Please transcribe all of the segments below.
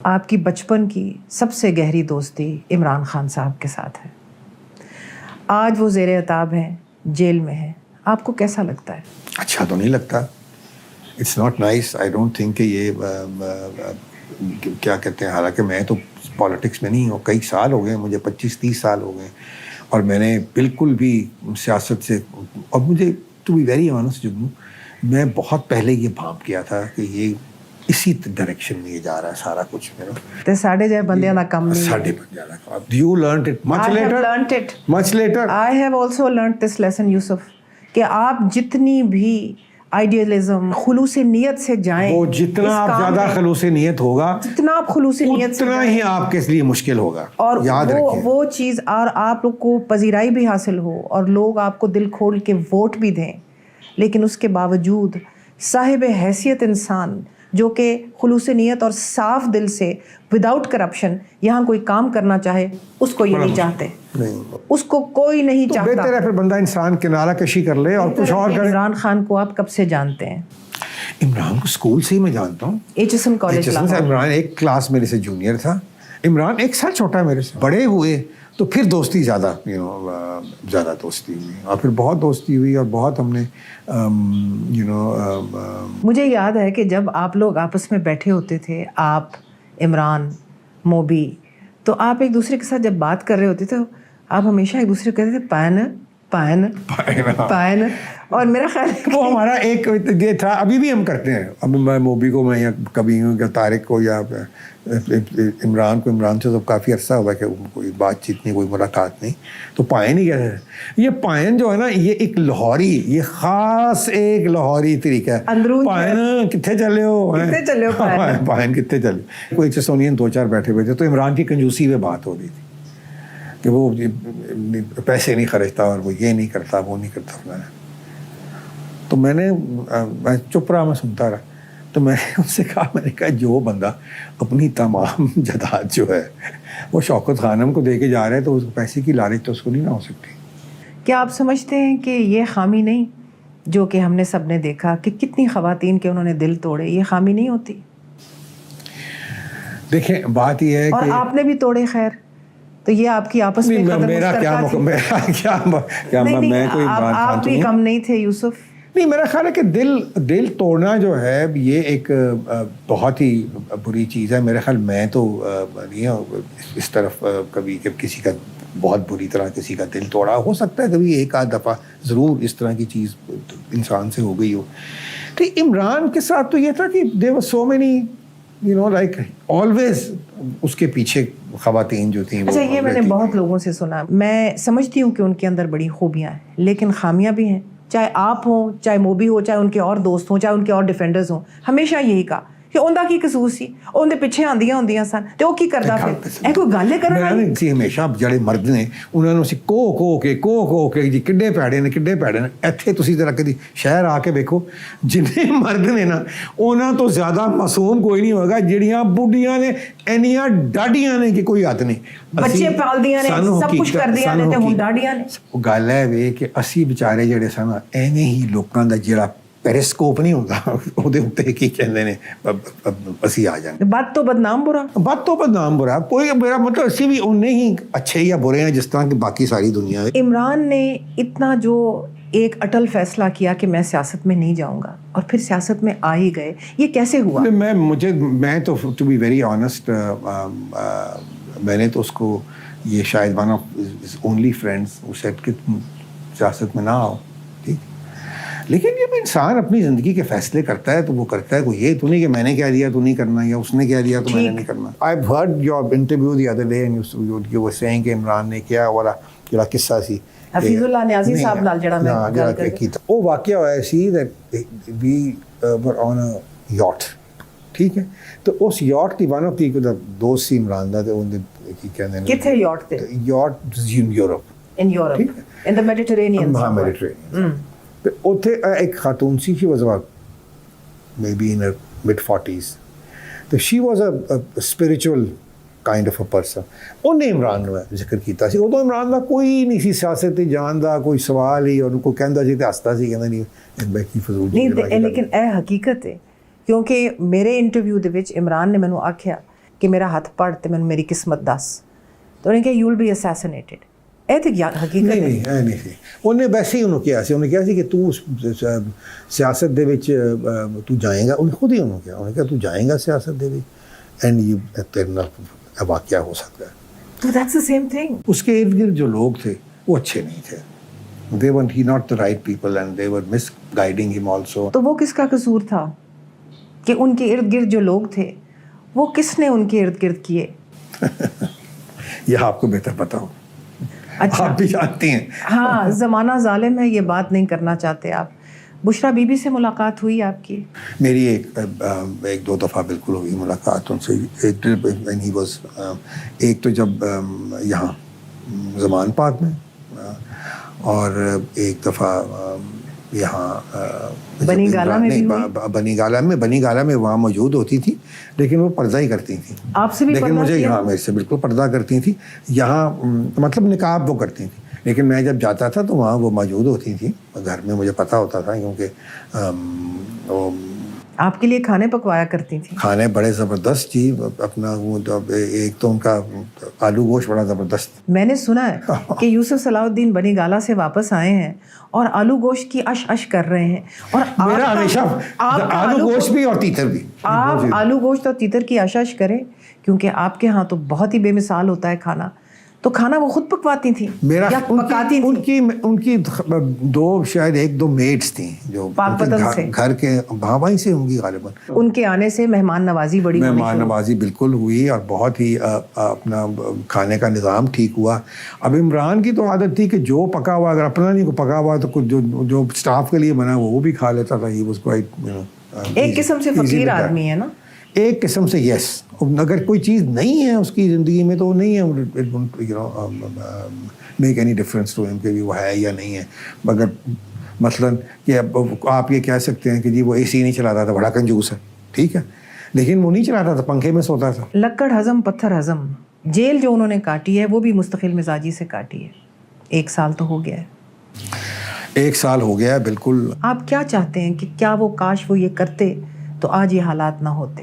آپ کی بچپن کی سب سے گہری دوستی عمران خان صاحب کے ساتھ ہے. آج وہ زیر عتاب ہیں, جیل میں ہیں. آپ کو کیسا لگتا ہے؟ اچھا تو نہیں لگتا. It's not nice. I don't think کہ یہ کیا کہتے ہیں, حالانکہ میں تو پالیٹکس میں نہیں ہوں, کئی سال ہو گئے مجھے, 25-30 سال ہو گئے, اور میں نے بالکل بھی سیاست سے, اور مجھے ٹو بی ویری آنسٹ جگنو, میں بہت پہلے یہ بھانپ کیا تھا کہ یہ اسی ڈائریکشن میں یہ جا رہا ہے سارا کچھ. تے ساڑھے جائے بندیاں دا کم نہیں ہے. ساڑھے بندیاں دا کم. You learned it much I later. have learnt it. Much later. I have also learnt this lesson, یوسف, کہ آپ جتنی بھی آئیڈیالزم, خلوص نیت سے جائیں, وہ جتنا آپ زیادہ خلوص نیت ہوگا, جتنا آپ خلوص نیت سے اتنا ہی آپ کے لیے مشکل ہوگا. اور یاد رکھیں وہ چیز, اور آپ لوگ کو پذیرائی بھی حاصل ہو اور لوگ آپ کو دل کھول کے ووٹ بھی دیں, لیکن اس کے باوجود صاحب حیثیت انسان جو کہ خلوص نیت اور صاف دل سے وداؤٹ کرپشن یہاں کوئی کام کرنا چاہے, اس کو یہ نہیں چاہتے, اس کو کوئی نہیں چاہتا. بہتر ہے پھر بندہ انسان کنارہ کشی کر لے اور کچھ اور کرے. عمران خان کو آپ کب سے جانتے ہیں؟ عمران کو اسکول سے ہی میں جانتا ہوں, HSN کالج. عمران ایک کلاس میرے سے جونیئر تھا. عمران 1 سال چھوٹا ہے میرے سے. بڑے ہوئے تو پھر دوستی زیادہ دوستی ہوئی, اور پھر بہت دوستی ہوئی, اور بہت ہم نے مجھے یاد ہے کہ جب آپ لوگ آپس میں بیٹھے ہوتے تھے, آپ, عمران, موبی, تو آپ ایک دوسرے کے ساتھ جب بات کر رہے ہوتے تھے, آپ ہمیشہ ایک دوسرے کو کہتے تھے پائن پائن پائن, اور میرا خیال ہے وہ ہمارا ایک یہ تھا, ابھی بھی ہم کرتے ہیں. اب میں موبی کو, میں کبھی طارق کو یا عمران کو, عمران سے تو کافی عرصہ ہوا کہ کوئی بات چیت نہیں, کوئی ملاقات نہیں, تو پائن ہی کہتے ہیں. یہ پائن جو ہے نا, یہ ایک لاہوری, یہ خاص ایک لاہوری طریقہ ہے. پائن کتنے چلے ہو, پائن کتنے چلے. کوئی چسونین 2-4 بیٹھے ہوئے تھے, تو عمران کی کنجوسی پہ بات ہو رہی تھی کہ وہ پیسے نہیں خرچتا, اور وہ یہ نہیں کرتا, وہ نہیں کرتا. تو میں چپ رہا, میں سنتا رہا. تو میں نے ان سے کہا, میں نے کہا جو بندہ اپنی تمام جائیداد جو ہے وہ شوکت خانم کو دے کے جا رہا ہے, تو اس پیسے کی لالچ تو اس کو نہیں نہ ہو سکتی. کیا آپ سمجھتے ہیں کہ یہ خامی نہیں, جو کہ ہم نے سب نے دیکھا کہ کتنی خواتین کے انہوں نے دل توڑے, یہ خامی نہیں ہوتی؟ دیکھیں بات یہ ہے, اور آپ نے بھی توڑے, خیر تو یہ آپ کی آپس میں آپ بھی کم نہیں تھے یوسف. نہیں, میرا خیال ہے کہ دل توڑنا جو ہے یہ ایک بہت ہی بری چیز ہے. میرا خیال میں تو نہیں اس طرف کبھی کہ کسی کا بہت بری طرح کسی کا دل توڑا. ہو سکتا ہے کبھی 1-8 دفعہ ضرور اس طرح کی چیز انسان سے ہو گئی ہو. تو عمران کے ساتھ تو یہ تھا کہ there were so many like always اس کے پیچھے خواتین جو تھیں. اچھا, یہ میں نے بہت لوگوں سے سنا. میں سمجھتی ہوں کہ ان کے اندر بڑی خوبیاں ہیں, لیکن خامیاں بھی ہیں. چاہے آپ ہوں, چاہے موبی ہو, چاہے ان کے اور دوست ہوں, چاہے ان کے اور ڈیفینڈرز ہوں, ہمیشہ یہی کہا کہ اوندا کی قصور سی, اندے پیچھے آندیاں ہوندیاں سن, تے او کی کردا پھر, اے کوئی گل ہے کرنا نہیں سی. ہمیشہ جڑے مرد نے انہوں نے کو کے جی کڈے پیڑے نے ایتھے تسی ذرا کدی شہر آ کے ویکھو, جنے مرد نے نا انہاں تو زیادہ معصوم کوئی نہیں ہوگا. جڑیاں بڈھیاں نے اینیاں ڈاڈیاں نے کہ کوئی حد نہیں, بچے پالدیاں نے, سب کچھ کردیاں نے, تے ہن ڈاڈیاں نے. گل ہے وے کہ اسی بیچارے جڑے سن ایویں ہی لوکاں دا جڑا پیریسکوپ نہیں ہوتا وہ کی کہتے ہیں اسی آ جائیں. بات تو بدنام برا کوئی, میرا مطلب اسی بھی انہیں ہی اچھے یا برے ہیں جس طرح کی باقی ساری دنیا ہے. عمران نے اتنا جو ایک اٹل فیصلہ کیا کہ میں سیاست میں نہیں جاؤں گا, اور پھر سیاست میں آ ہی گئے, یہ کیسے ہوا؟ میں تو ٹو بی ویری آنیسٹ, میں نے تو اس کو یہ شاید ون آف اونلی فرینڈس وہ سیٹ کہ سیاست میں نہ آؤ, ٹھیک. لیکن جب انسان اپنی زندگی کے فیصلے کرتا ہے تو وہ کرتا ہے, کوئی یہ تو نہیں کہ میں نے کہہ دیا تو نہیں کرنا, یا اس نے کہہ دیا تو میں نے نہیں کرنا. I've heard your interview the other day and you were saying کہ عمران نے کیا والا جڑا قصہ سی حفیظ اللہ نیازی صاحب نال جڑا میں گل کر وہ واقعہ ہوا سی that we were on a yacht, ٹھیک ہے. تو اس یاٹ کی ون آف دی دوست سی عمران دا, تو کی کہندے نے کتھے یاٹ تے, yacht in Europe, in the Mediterranean. ہاں میڈیٹرینین. اتنے ایک خاتون سی, she was maybe in mid 40s, تو she was a spiritual kind of a person. انہیں عمران نو ذکر کیتا سی. ادو عمران دا کوئی نہیں سی سیاست جان دا کوئی سوال ہی, اور ان کو کہندا سی تے ہستا سی, کہندا نہیں کی فضول نہیں. لیکن اے حقیقت ہے, کیونکہ میرے انٹرویو دے وچ عمران نے مینوں آکھیا کہ میرا ہاتھ پڑ تے میں میری قسمت دس. تو انہیں کہا یو ول بی اسیسنیٹڈ. اے تھی حقیقت نہیں سی انہیں ویسے ہی انہوں کیا سی انہیں کیا سی کہ تو سیاست دے وچ تو جائیں گا. انہیں خود ہی انہوں کیا تو جائیں گا سیاست دے وچ اینڈ یہ تیرے نال واقعہ ہو سکتا ہے. تو دیٹس the same thing. اس کے ارد گرد جو لوگ تھے وہ اچھے نہیں تھے. They were not the right people and they were misguiding him also. تو وہ کس کا قصور تھا کہ ان کے ارد گرد جو لوگ تھے وہ کس نے ان کے ارد گرد کیے؟ یہ آپ کو بہتر پتا ہو. اچھا آپ بھی جانتی ہیں. ہاں زمانہ ظالم ہے, یہ بات نہیں کرنا چاہتے آپ. بشرا بی بی سے ملاقات ہوئی آپ کی؟ میری ایک دو دفعہ بالکل ہوئی ملاقات ان سے. ایک تو جب یہاں زمان پاک میں, اور ایک دفعہ یہاں بنی گالا میں بھی ہوئی؟ بنی گالا میں وہاں موجود ہوتی تھی لیکن وہ پردہ ہی کرتی تھیں. آپ سے بھی لیکن مجھے یہاں میرے سے بالکل پردہ کرتی تھیں. یہاں مطلب نقاب وہ کرتی تھیں لیکن میں جب جاتا تھا تو وہاں وہ موجود ہوتی تھیں. گھر میں مجھے پتہ ہوتا تھا کیونکہ وہ آپ کے لیے کھانے پکوایا کرتی تھیں. کھانے بڑے زبردست جی. اپنا وہ ایک تو ان کا آلو گوشت بڑا زبردست. میں نے سنا ہے کہ یوسف صلاح الدین بنی گالا سے واپس آئے ہیں اور آلو گوشت کی اش کر رہے ہیں. اور میرا ہمیشہ آلو گوشت بھی اور تیتر بھی. آپ آلو گوشت اور تیتر کی اش کریں کیونکہ آپ کے ہاں تو بہت ہی بے مثال ہوتا ہے کھانا. تو کھانا وہ خود پکواتی تھیں یا پکاتی تھیں؟ ان کی شاید ایک دو میڈس تھیں جو گھر کے بھائی سے ہوں گی غالباً. ان کے آنے سے مہمان نوازی بڑی مہمان نوازی بالکل ہوئی اور بہت ہی اپنا کھانے کا نظام ٹھیک ہوا. اب عمران کی تو عادت تھی کہ جو پکا ہوا اگر اپنا نہیں پکا ہوا تو کچھ جو اسٹاف کے لیے بنا وہ بھی کھا لیتا تھا. ایک قسم سے فقیر آدمی ہے نا, ایک قسم سے. یس, اگر کوئی چیز نہیں ہے اس کی زندگی میں تو وہ نہیں ہے, میک اینی ڈفرینس ٹو ہم کہ وہ ہے یا نہیں ہے. مگر مثلاً کہ آپ یہ کہہ سکتے ہیں کہ جی وہ اے سی نہیں چلاتا تھا, بڑا کنجوس ہے, ٹھیک ہے, لیکن وہ نہیں چلاتا تھا, پنکھے میں سوتا تھا. لکڑ ہضم پتھر ہضم. جیل جو انہوں نے کاٹی ہے وہ بھی مستقل مزاجی سے کاٹی ہے. 1 سال تو ہو گیا ہے. 1 سال ہو گیا ہے بالکل. آپ کیا چاہتے ہیں کہ کیا وہ کاش وہ یہ کرتے تو آج یہ حالات نہ ہوتے؟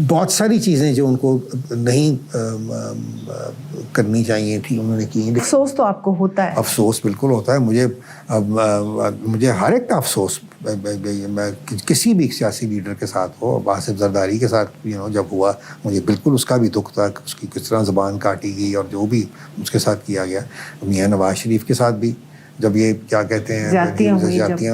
بہت ساری چیزیں جو ان کو نہیں کرنی چاہیے تھی انہوں نے کی. افسوس تو آپ کو ہوتا ہے؟ افسوس بالکل ہوتا ہے مجھے ہر ایک کا افسوس. میں کسی بھی سیاسی لیڈر کے ساتھ ہو, آصف زرداری کے ساتھ جب ہوا مجھے بالکل اس کا بھی دکھ تھا کہ اس کی کس طرح زبان کاٹی گئی اور جو بھی اس کے ساتھ کیا گیا. میاں نواز شریف کے ساتھ بھی جب یہ کیا کہتے ہیں زیادتیاں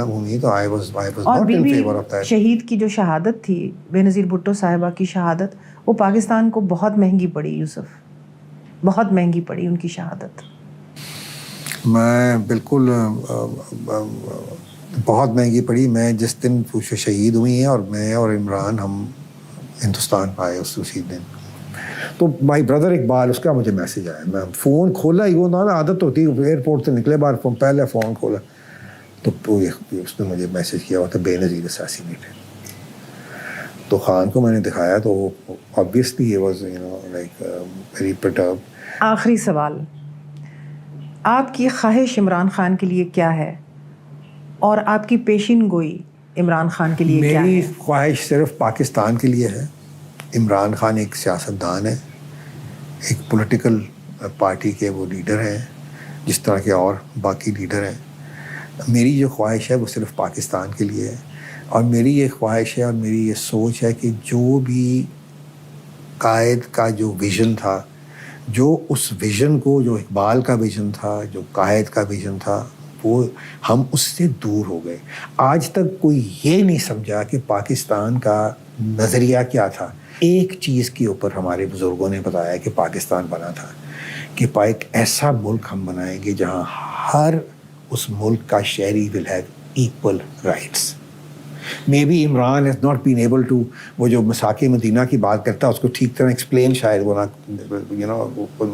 ہوئی تو I was not in favor of that. شہید کی جو شہادت تھی بے نظیر بھٹو صاحبہ کی شہادت, وہ پاکستان کو بہت مہنگی پڑی یوسف, بہت مہنگی پڑی ان کی شہادت. میں بالکل بہت مہنگی پڑی. میں جس دن شہید ہوئی ہیں اور میں اور عمران ہم ہندوستان آئے اسی دن, تو مائی بردر اقبال اس کا مجھے میسیج آیا. میں فون کھولا ہی, وہ نا عادت ہوتی ہے ایئرپورٹ سے نکلے باہر پہلے فون کھولا تو اس نے مجھے میسیج کیا ہوا تھا بے نظیر اسیسینیٹڈ. تو خان کو میں نے دکھایا تو obviously he was like very perturbed. آخری سوال, آپ کی خواہش عمران خان کے لیے کیا ہے اور آپ کی پیشین گوئی عمران خان کے لیے کیا ہے؟ میری خواہش صرف پاکستان کے لیے ہے. عمران خان ایک سیاستدان ہے, ایک پولیٹیکل پارٹی کے وہ لیڈر ہیں جس طرح کے اور باقی لیڈر ہیں. میری جو خواہش ہے وہ صرف پاکستان کے لیے ہے, اور میری یہ خواہش ہے اور میری یہ سوچ ہے کہ جو بھی قائد کا جو ویژن تھا, جو اس ویژن کو, جو اقبال کا ویژن تھا, جو قائد کا ویژن تھا, وہ ہم اس سے دور ہو گئے. آج تک کوئی یہ نہیں سمجھا کہ پاکستان کا نظریہ کیا تھا. ایک چیز کے اوپر ہمارے بزرگوں نے بتایا کہ پاکستان بنا تھا کہ ایک ایسا ملک ہم بنائیں گے جہاں ہر اس ملک کا شہری will have equal rights. Maybe Imran has not been able to, وہ جو مساق مدینہ کی بات کرتا ہے اس کو ٹھیک طرح ایکسپلین شاید وہ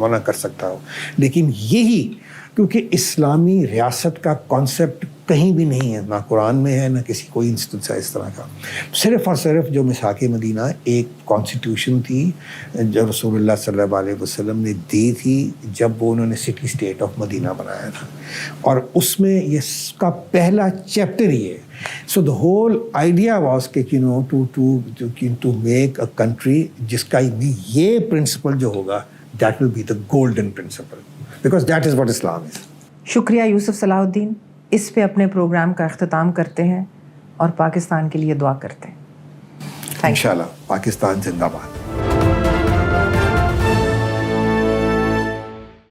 نہ کر سکتا ہو, لیکن یہی کیونکہ اسلامی ریاست کا کانسیپٹ کہیں بھی نہیں ہے، نہ قرآن میں ہے، نہ کسی کوئی انسٹنس ہے اس طرح کا. صرف اور صرف جو میثاق مدینہ ایک کانسٹیٹیوشن تھی جو رسول اللہ صلی اللہ علیہ وسلم نے دی تھی جب وہ انہوں نے سٹی اسٹیٹ آف مدینہ بنایا تھا، اور اس میں اس کا پہلا چیپٹر یہ ہے. So the whole idea was کہ ٹو میک اے کنٹری جس کا یہ پرنسپل جو ہوگا that will be the golden principle because that is what Islam is. شکریہ یوسف صلاح الدین. اس پہ اپنے پروگرام کا اختتام کرتے ہیں اور پاکستان کے لیے دعا کرتے ہیں. انشاءاللہ. پاکستان زندہ باد.